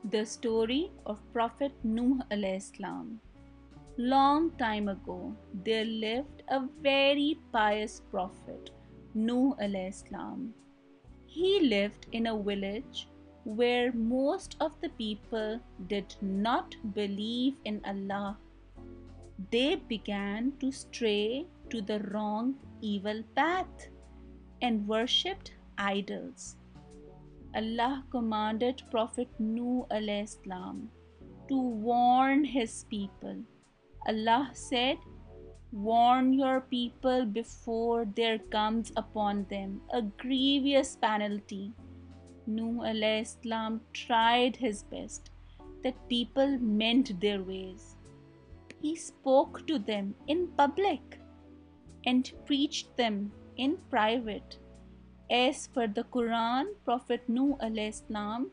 The story of Prophet Nuh alayhi salam. Long time ago, there lived a very pious prophet, Nuh alayhi salam. He lived in a village where most of the people did not believe in Allah. They began to stray to the wrong, evil path and worshipped idols. Allah commanded Prophet Nuh alayhi salam to warn his people. Allah said, "Warn your people before there comes upon them a grievous penalty." Nuh alayhi salam tried his best that people mend their ways. He spoke to them in public and preached them in private. As per the Quran, Prophet Nuh alayhi salam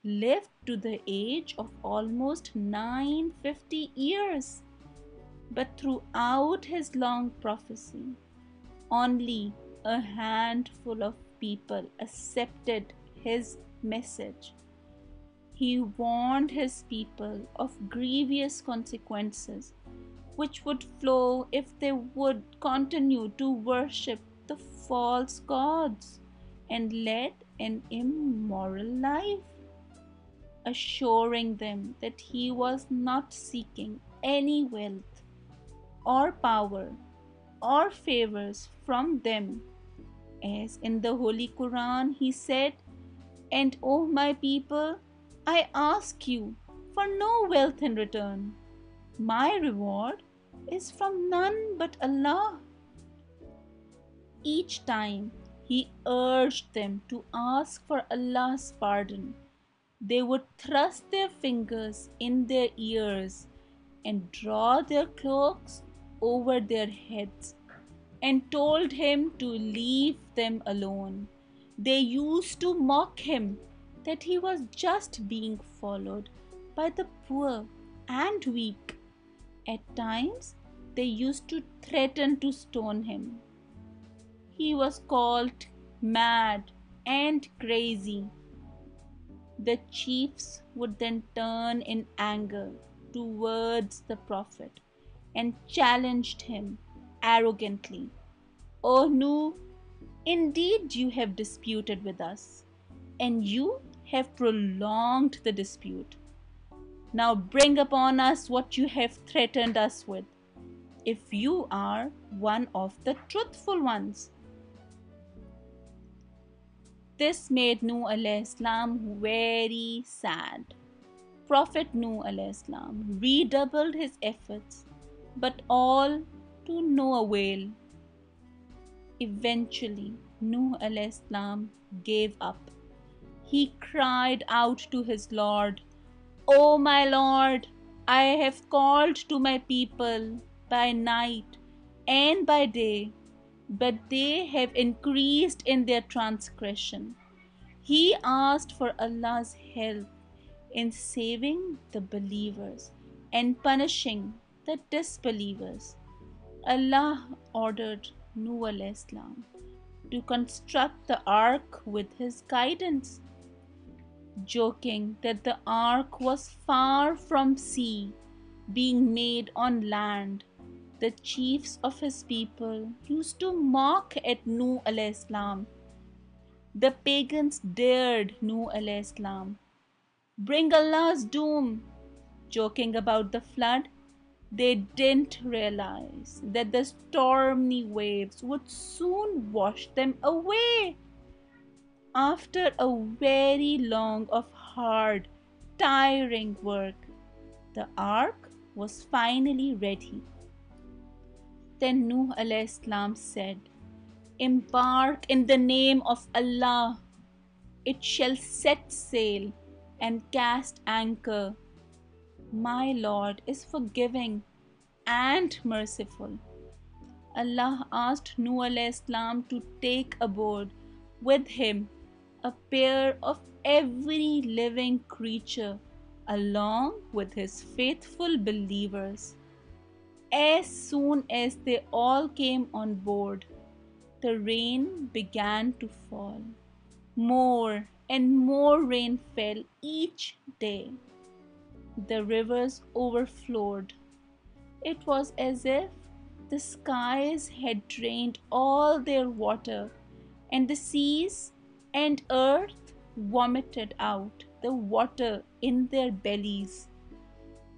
lived to the age of almost 950 years. But throughout his long prophecy, only a handful of people accepted his message. He warned his people of grievous consequences which would flow if they would continue to worship the false gods and led an immoral life, assuring them that he was not seeking any wealth or power or favors from them. As in the Holy Quran, he said, "And O my people, I ask you for no wealth in return. My reward is from none but Allah." Each time he urged them to ask for Allah's pardon, they would thrust their fingers in their ears and draw their cloaks over their heads and told him to leave them alone. They used to mock him that he was just being followed by the poor and weak. At times, they used to threaten to stone him. He was called mad and crazy. The chiefs would then turn in anger towards the prophet and challenged him arrogantly. "O Nuh, indeed you have disputed with us, and you have prolonged the dispute. Now bring upon us what you have threatened us with, if you are one of the truthful ones." This made Nuh alayhi salam very sad. Prophet Nuh alayhi salam redoubled his efforts, but all to no avail. Eventually, Nuh alayhi salam gave up. He cried out to his Lord, "O my Lord, I have called to my people by night and by day, but they have increased in their transgression." He asked for Allah's help in saving the believers and punishing the disbelievers. Allah ordered Nuh alayhi salam to construct the ark with his guidance, joking that the ark was far from sea, being made on land. The chiefs of his people used to mock at Nuh alayhi salam. The pagans dared Nuh alayhi salam, "Bring Allah's doom," joking about the flood. They didn't realize that the stormy waves would soon wash them away. After a very long of hard, tiring work, the ark was finally ready. Then Nuh alayhi salam said, "Embark in the name of Allah. It shall set sail and cast anchor. My Lord is forgiving and merciful." Allah asked Nuh alayhi salam to take aboard with him a pair of every living creature along with his faithful believers. As soon as they all came on board, the rain began to fall more and more rain fell each day. The rivers overflowed. It was as if the skies had drained all their water, and the seas and earth vomited out the water in their bellies.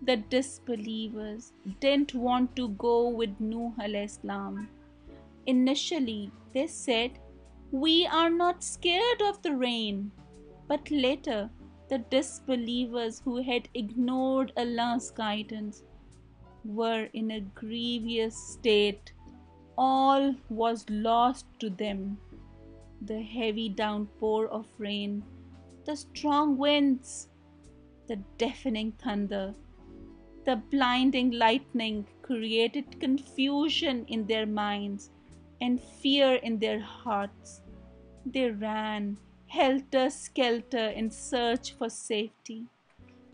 The disbelievers didn't want to go with Nuh alayhi salam. Initially, they said, "We are not scared of the rain." But later, the disbelievers who had ignored Allah's guidance were in a grievous state. All was lost to them. The heavy downpour of rain, the strong winds, the deafening thunder, the blinding lightning created confusion in their minds and fear in their hearts. They ran helter skelter in search for safety.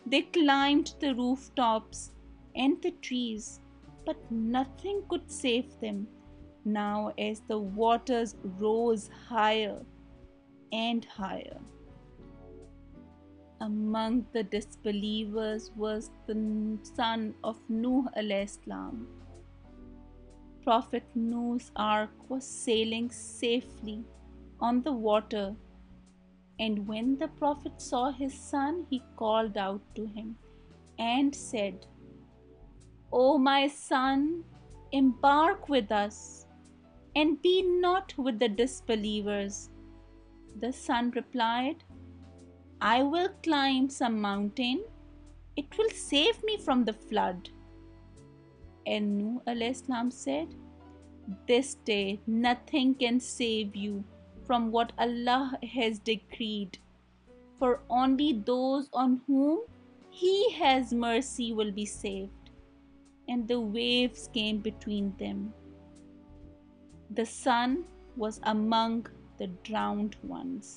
They climbed the rooftops and the trees, but nothing could save them now as the waters rose higher and higher. Among the disbelievers was the son of Nuh alayhi salam. Prophet Nuh's ark was sailing safely on the water, and when the Prophet saw his son, he called out to him and said, "O my son, embark with us and be not with the disbelievers." The son replied, "I will climb some mountain. It will save me from the flood." And Nuh alayhi salam said, "This day nothing can save you from what Allah has decreed, for only those on whom He has mercy will be saved." And the waves came between them. The son was among the drowned ones.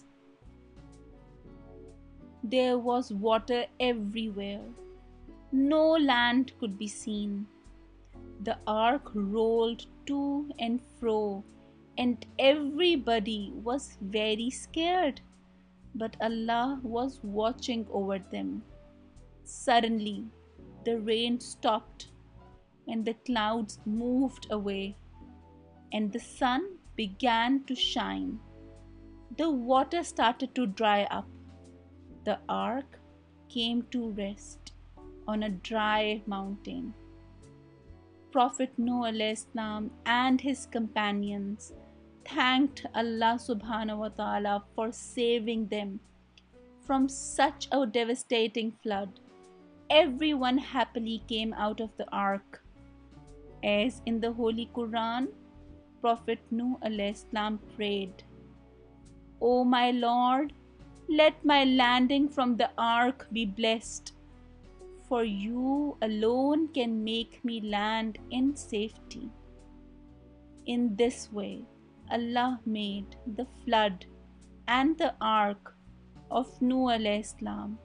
There was water everywhere. No land could be seen. The ark rolled to and fro, and everybody was very scared. But Allah was watching over them. Suddenly, the rain stopped, and the clouds moved away, and the sun began to shine. The water started to dry up. The ark came to rest on a dry mountain. Prophet Nuh alayhi salam and his companions thanked Allah subhanahu wa ta'ala for saving them from such a devastating flood. Everyone happily came out of the ark. As in the Holy Quran, Prophet Nuh alayhi salam prayed, "O my Lord, let my landing from the ark be blessed, for you alone can make me land in safety." In this way, Allah made the flood and the ark of Nuh alayhi salam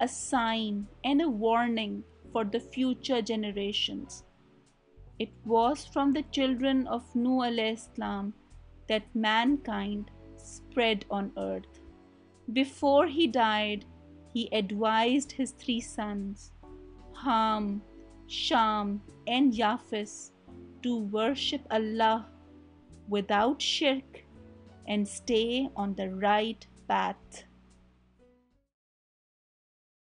a sign and a warning for the future generations. It was from the children of Nuh alayhi salam that mankind spread on earth. Before he died, he advised his three sons, Ham, Sham, and Yafis, to worship Allah without shirk and stay on the right path.